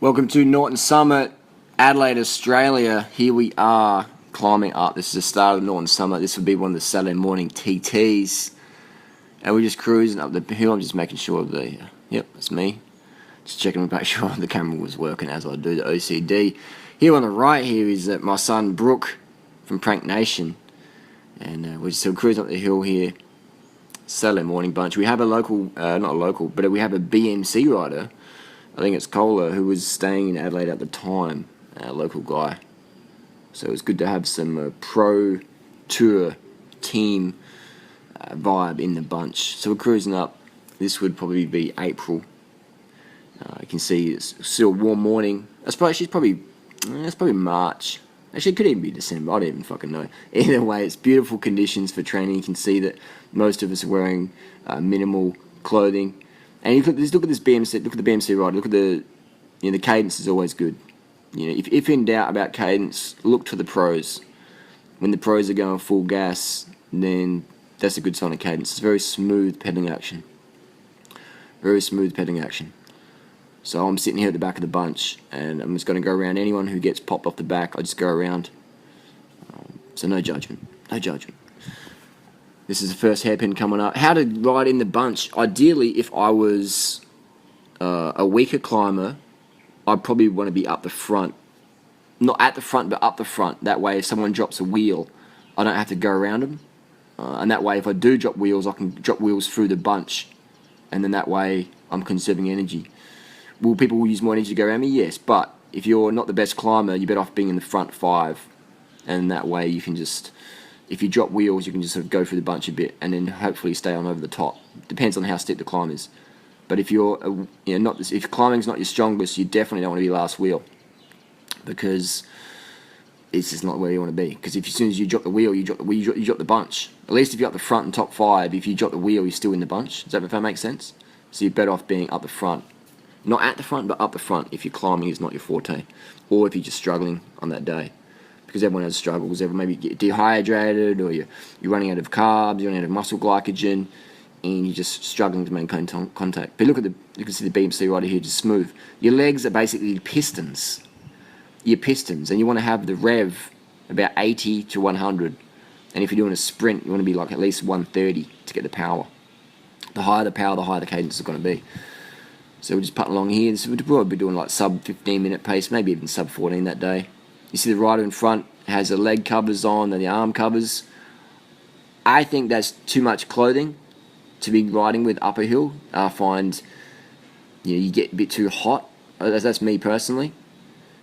Welcome to Norton Summit, Adelaide, Australia. Here we are climbing up. This is the start of Norton Summit. This would be one of the Saturday morning TTs. And we're just cruising up the hill. I'm just making sure yep, that's me. Just checking to make sure the camera was working as I do the OCD. Here on the right here is my son Brooke from Prank Nation. And we're still cruising up the hill here. Saturday morning bunch. We have a local, not a local, but we have a BMC rider. I think it's Kohler, who was staying in Adelaide at the time, a local guy. So it's good to have some pro tour team vibe in the bunch. So we're cruising up. This would probably be April. You can see it's still a warm morning. It's probably March. Actually, it could even be December. I don't even fucking know. Either way, it's beautiful conditions for training. You can see that most of us are wearing minimal clothing. And look at this BMC. Look at the BMC rider. Look at the cadence is always good. If in doubt about cadence, look to the pros. When the pros are going full gas, then that's a good sign of cadence. It's very smooth pedaling action. Very smooth pedaling action. So I'm sitting here at the back of the bunch, and I'm just going to go around anyone who gets popped off the back. I just go around. So no judgment. No judgment. This is the first hairpin coming up. How to ride in the bunch. Ideally, if I was a weaker climber, I'd probably want to be up the front. Not at the front, but up the front. That way, if someone drops a wheel, I don't have to go around them. And that way, if I do drop wheels, I can drop wheels through the bunch. And then that way, I'm conserving energy. Will people use more energy to go around me? Yes. But if you're not the best climber, you're better off being in the front five. And that way, you can just... If you drop wheels, you can just sort of go through the bunch a bit and then hopefully stay on over the top. Depends on how steep the climb is. But if you're, if climbing's not your strongest, you definitely don't want to be last wheel, because it's just not where you want to be. Because as soon as you drop the wheel, you drop the bunch. At least if you're up the front and top five, if you drop the wheel, you're still in the bunch. Does that make sense? So you're better off being up the front, not at the front, but up the front if your climbing is not your forte, or if you're just struggling on that day. Because everyone has struggles. Maybe get dehydrated, or you're running out of carbs, you're running out of muscle glycogen, and you're just struggling to maintain contact. But you can see the BMC rider here, just smooth. Your legs are basically pistons. Your pistons, and you want to have the rev about 80 to 100. And if you're doing a sprint, you want to be like at least 130 to get the power. The higher the power, the higher the cadence is going to be. So we're just putting along here. So we'll probably be doing like sub 15-minute pace, maybe even sub 14 that day. You see the rider in front has the leg covers on and the arm covers. I think that's too much clothing to be riding with up a hill. I find you get a bit too hot. That's me personally.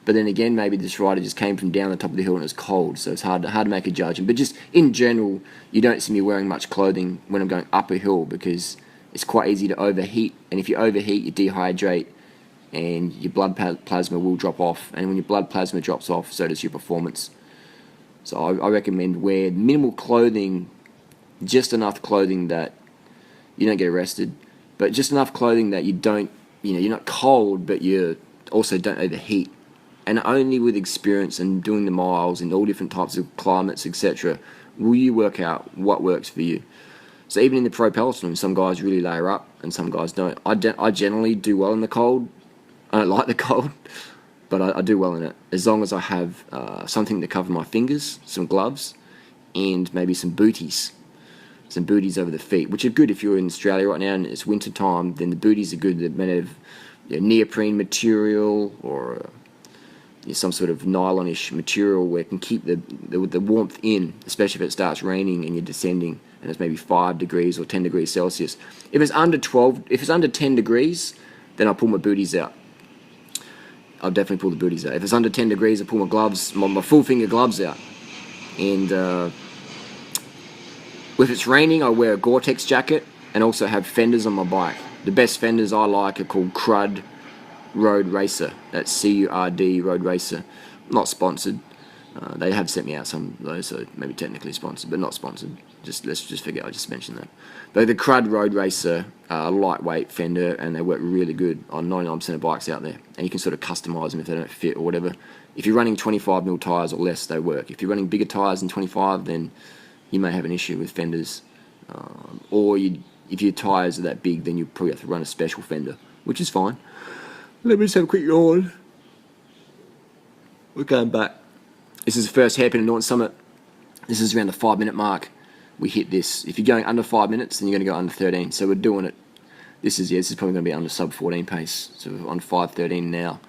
But then again, maybe this rider just came from down the top of the hill and it was cold, so it's hard to make a judgment. But just in general, you don't see me wearing much clothing when I'm going up a hill, because it's quite easy to overheat. And if you overheat, you dehydrate, and your blood plasma will drop off. And when your blood plasma drops off, so does your performance. So I recommend wear minimal clothing, just enough clothing that you don't get arrested, but just enough clothing that you don't, you're not cold, but you also don't overheat. And only with experience and doing the miles in all different types of climates, etc., will you work out what works for you. So even in the pro peloton, some guys really layer up and some guys don't. I generally do well in the cold. I don't like the cold, but I do well in it, as long as I have something to cover my fingers, some gloves, and maybe some booties. Some booties over the feet, which are good if you're in Australia right now and it's winter time. Then the booties are good. They're made of neoprene material, or some sort of nylonish material where it can keep the warmth in, especially if it starts raining and you're descending and it's maybe 5 degrees or 10 degrees Celsius. If it's under 10 degrees, then I'll pull my booties out. I'll definitely pull the booties out. If it's under 10 degrees, I'll pull my gloves, my full finger gloves out. And if it's raining, I wear a Gore-Tex jacket and also have fenders on my bike. The best fenders I like are called Crud Road Racer. That's C-U-R-D Road Racer. Not sponsored. They have sent me out some of those, so maybe technically sponsored, but not sponsored. Let's just forget I just mentioned that. But the Crud Road Racer are lightweight fender, and they work really good on 99% of bikes out there. And you can sort of customise them if they don't fit or whatever. If you're running 25mm tyres or less, they work. If you're running bigger tyres than 25, then you may have an issue with fenders. If your tyres are that big, then you probably have to run a special fender, which is fine. Let me just have a quick yawn. We're going back. This is the first hairpin at Norton Summit. This is around the 5-minute mark. We hit this. If you're going under 5 minutes, then you're going to go under 13. So we're doing it. This is probably going to be under sub 14 pace. So we're on 5:13 now.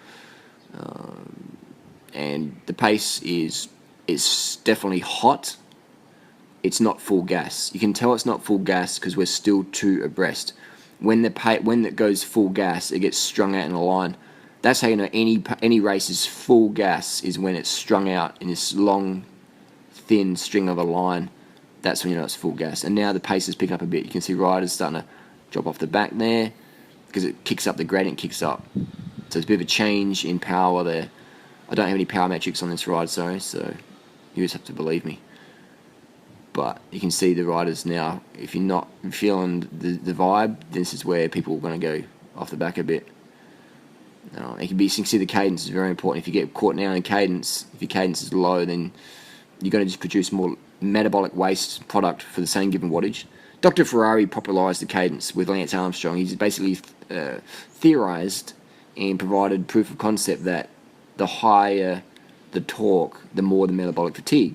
And the pace is definitely hot. It's not full gas. You can tell it's not full gas because we're still 2 abreast. When it goes full gas, it gets strung out in a line. That's how you know any race is full gas, is when it's strung out in this long, thin string of a line. That's when you know it's full gas. And now the pace is picking up a bit. You can see riders starting to drop off the back there because it kicks up, the gradient kicks up. So it's a bit of a change in power there. I don't have any power metrics on this ride, sorry, so you just have to believe me. But you can see the riders now, if you're not feeling the vibe, this is where people are going to go off the back a bit. You can see the cadence is very important. If you get caught now in cadence, if your cadence is low, then you're going to just produce more metabolic waste product for the same given wattage. Dr. Ferrari popularised the cadence with Lance Armstrong. He's basically theorised and provided proof of concept that the higher the torque, the more the metabolic fatigue.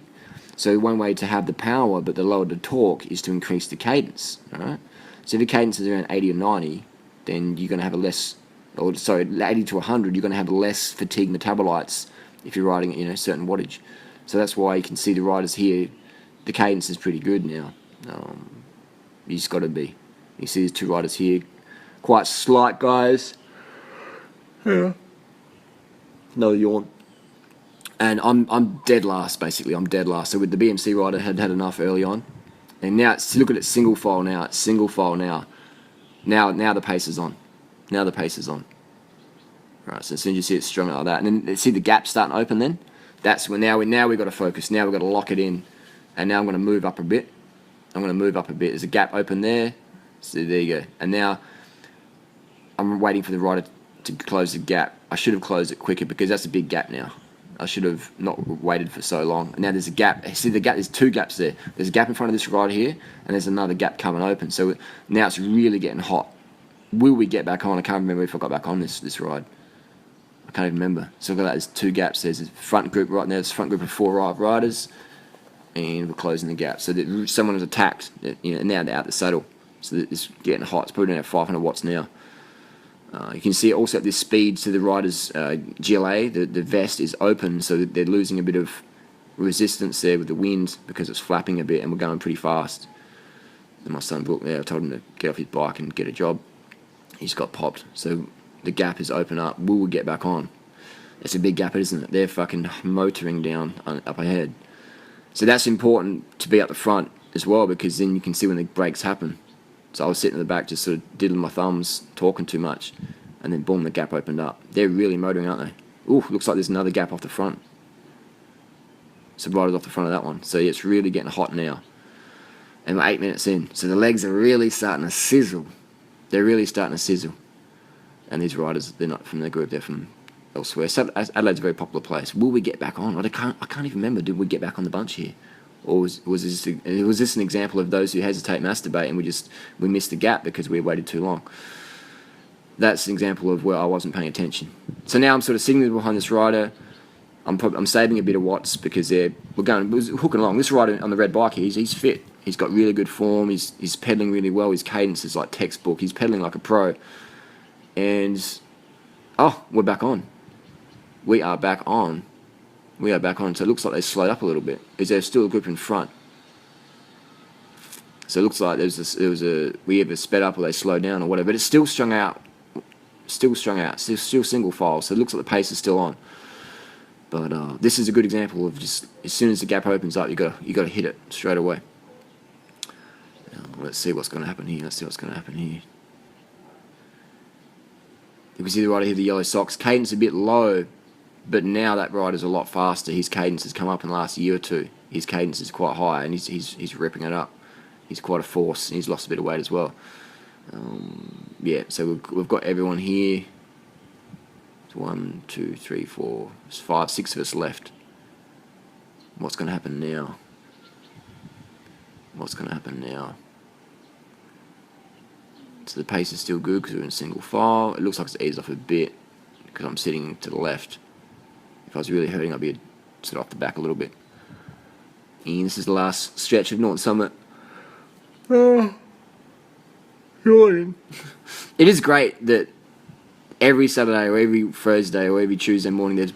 So one way to have the power but the lower the torque is to increase the cadence. Right? So if the cadence is around 80 or 90, then you're going to have 80 to 100, you're going to have less fatigue metabolites if you're riding at certain wattage. So that's why you can see the riders here, the cadence is pretty good now. You just got to be. You see these 2 riders here, quite slight guys. Yeah. No yawn. And I'm dead last, basically. I'm dead last. So with the BMC rider had enough early on. And now, look at it, single file now. It's single file now. Now the pace is on. Now the pace is on. Right, so as soon as you see it strung out like that, and then see the gap starting to open then? That's when now we've got to focus. Now we've got to lock it in. And now I'm going to move up a bit. There's a gap open there. So there you go. And now I'm waiting for the rider to close the gap. I should have closed it quicker because that's a big gap now. I should have not waited for so long. And now there's a gap. See the gap? There's 2 gaps there. There's a gap in front of this rider here, and there's another gap coming open. So now it's really getting hot. Will we get back on? I can't remember if I got back on this ride. I can't even remember. So look at that. There's 2 gaps. There's a front group right now. There's a front group of 4 riders, and we're closing the gap. So that someone has attacked. Now they're out the saddle. So it's getting hot. It's probably down at 500 watts now. You can see also at this speed to the rider's GLA, the vest is open, so they're losing a bit of resistance there with the wind because it's flapping a bit, and we're going pretty fast. And my son Brooke there, I told him to get off his bike and get a job. He's got popped, so the gap is open up. Will we get back on? It's a big gap, isn't it? They're fucking motoring down up ahead. So that's important to be up the front as well, because then you can see when the breaks happen. So I was sitting in the back just sort of diddling my thumbs, talking too much, and then boom, the gap opened up. They're really motoring, aren't they? Ooh, looks like there's another gap off the front. So riders off the front of that one. So yeah, it's really getting hot now. And we're 8 minutes in. So the legs are really starting to sizzle. They're really starting to sizzle. And these riders, they're not from the group, they're from elsewhere. So Adelaide's a very popular place. Will we get back on? I can't even remember. Did we get back on the bunch here? Or was this an example of those who hesitate, masturbate, and we missed the gap because we waited too long? That's an example of where I wasn't paying attention. So now I'm sort of signaling behind this rider. I'm saving a bit of watts because we're hooking along. This rider on the red bike, he's fit. He's got really good form. He's pedaling really well. His cadence is like textbook. He's pedaling like a pro. And we're back on. We are back on. So it looks like they slowed up a little bit. Is there still a group in front? So it looks like we either sped up or they slowed down or whatever. But it's still strung out. Still single file. So it looks like the pace is still on. But this is a good example of just as soon as the gap opens up, you got to hit it straight away. Let's see what's going to happen here. You can see the rider here, the yellow socks. Cadence a bit low. But now that rider's a lot faster. His cadence has come up in the last year or 2. His cadence is quite high, and he's ripping it up. He's quite a force, and he's lost a bit of weight as well. So we've got everyone here. It's 1, 2, 3, 4, 5, 6 of us left. What's going to happen now? So the pace is still good because we're in single file. It looks like it's eased off a bit because I'm sitting to the left. If I was really hurting, I'd be sort of off the back a little bit. And this is the last stretch of Norton Summit. Oh, yawning. It is great that every Saturday or every Thursday or every Tuesday morning there's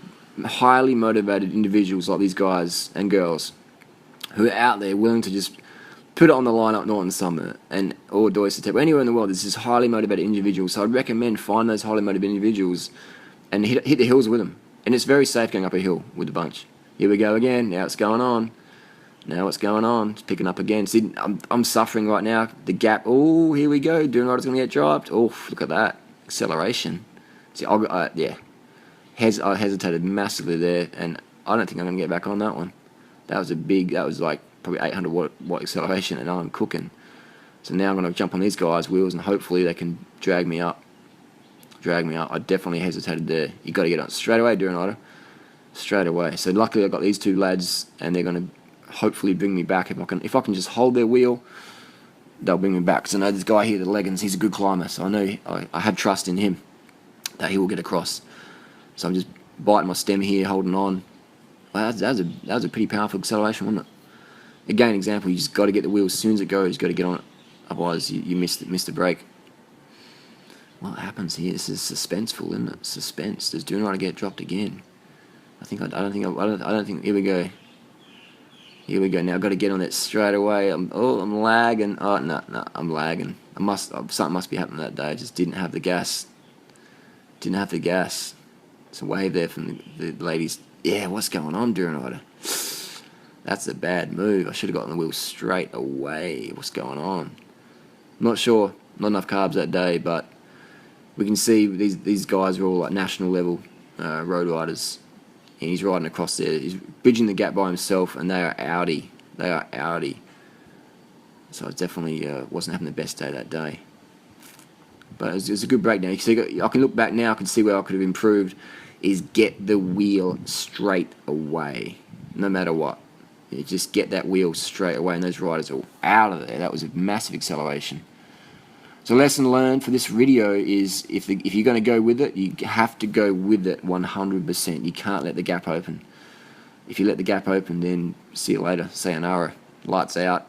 highly motivated individuals like these guys and girls who are out there willing to just put it on the line up Norton Summit and or Dorsett, anywhere in the world. There's this highly motivated individuals. So I'd recommend find those highly motivated individuals and hit the hills with them. And it's very safe going up a hill with a bunch. Here we go again. Now it's going on. Now what's going on? It's picking up again. See, I'm suffering right now. The gap. Oh, here we go. Doing right is going to get dropped. Oh, look at that acceleration. See, yeah. I hesitated massively there, and I don't think I'm going to get back on that one. That was like probably 800 watt acceleration, and I'm cooking. So now I'm going to jump on these guys' wheels, and hopefully they can drag me up. I definitely hesitated there. You got to get on straight away, Duranota. Straight away. So luckily I got these two lads, and they're going to hopefully bring me back. If I can just hold their wheel, they'll bring me back. Because I know this guy here, the Leggins, he's a good climber, so I know I have trust in him that he will get across. So I'm just biting my stem here, holding on. Well, that was a pretty powerful acceleration, wasn't it? Again, example, you just got to get the wheel as soon as it goes. Got to get on it, otherwise you miss the break. What happens here? This is suspenseful, isn't it? Suspense. Does Duranota get dropped again? I don't think. Here we go. Here we go. Now I've got to get on it straight away. I'm lagging. Oh no, I'm lagging. Something must be happening that day. I just didn't have the gas. It's a wave there from the ladies. Yeah, what's going on, Duranota? That's a bad move. I should have gotten the wheel straight away. What's going on? Not sure. Not enough carbs that day, but we can see these guys are all like national level road riders. And he's riding across there. He's bridging the gap by himself, and they are outie. So I definitely wasn't having the best day that day. But it was a good breakdown. You can see, I can look back now, I can see where I could have improved, is get the wheel straight away, no matter what. You just get that wheel straight away, and those riders are out of there. That was a massive acceleration. So lesson learned for this video is if you're going to go with it, you have to go with it 100%. You can't let the gap open. If you let the gap open, then see you later. Sayonara. Lights out.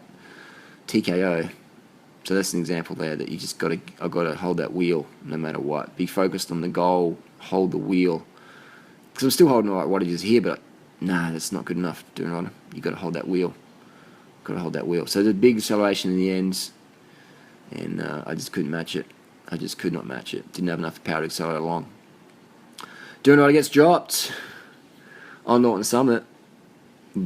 TKO. So that's an example there that you just I've got to hold that wheel no matter what. Be focused on the goal. Hold the wheel. Because I'm still holding the right wattages here, but nah, that's not good enough. Duranota. You got to hold that wheel. So the big acceleration in the ends. And I just couldn't match it. I just could not match it. Didn't have enough power to accelerate along. Duranota gets dropped on Norton Summit.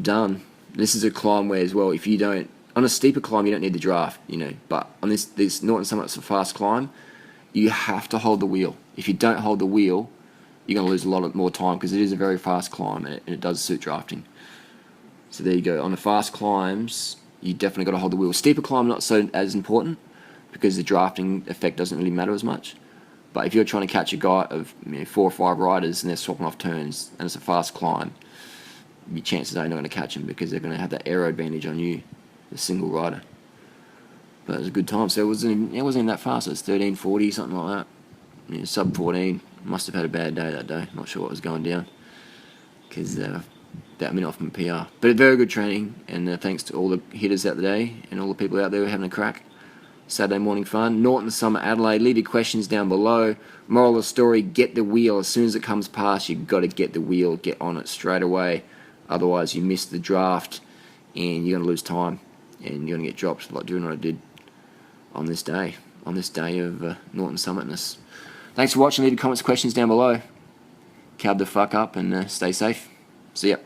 Done. This is a climb where as well, if you don't, on a steeper climb you don't need the draft, but on this Norton Summit, it's a fast climb, you have to hold the wheel. If you don't hold the wheel, you're going to lose a lot more time because it is a very fast climb and it does suit drafting. So there you go. On the fast climbs, you definitely got to hold the wheel. Steeper climb not so as important, because the drafting effect doesn't really matter as much. But if you're trying to catch a guy of 4 or 5 riders and they're swapping off turns and it's a fast climb, your chances are you're not going to catch them because they're going to have that aero advantage on you, the single rider. But it was a good time. So it wasn't even that fast. It was 13:40, something like that. Sub 14. Must have had a bad day that day. Not sure what was going down because about a minute off from PR. But a very good training, and thanks to all the hitters out there and all the people out there who are having a crack. Saturday morning fun. Norton Summit, Adelaide. Leave your questions down below. Moral of the story, get the wheel. As soon as it comes past, you've got to get the wheel. Get on it straight away. Otherwise, you miss the draft and you're going to lose time. And you're going to get dropped like Duranota did on this day. On this day of Norton Summitness. Thanks for watching. Leave your comments, questions down below. Cab the fuck up and stay safe. See ya.